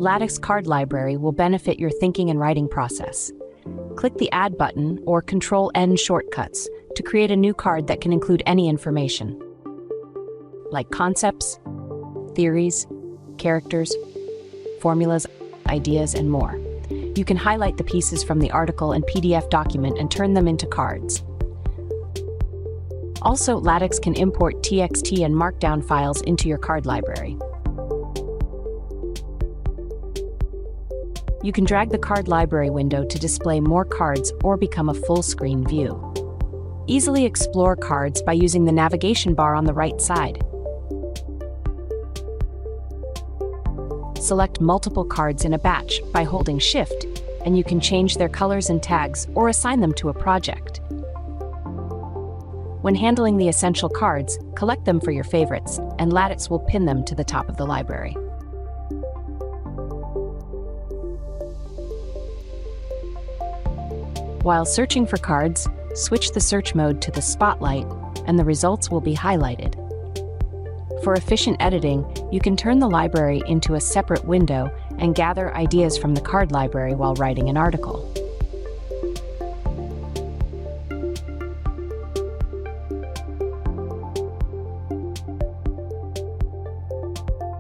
Lattics card library will benefit your thinking and writing process. Click the Add button or Control-N shortcuts to create a new card that can include any information, like concepts, theories, characters, formulas, ideas, and more. You can highlight the pieces from the article and PDF document and turn them into cards. Also, Lattics can import TXT and Markdown files into your card library. You can drag the card library window to display more cards or become a full-screen view. Easily explore cards by using the navigation bar on the right side. Select multiple cards in a batch by holding Shift, and you can change their colors and tags or assign them to a project. When handling the essential cards, collect them for your favorites, and Lattics will pin them to the top of the library. While searching for cards, switch the search mode to the spotlight, and the results will be highlighted. For efficient editing, you can turn the library into a separate window and gather ideas from the card library while writing an article.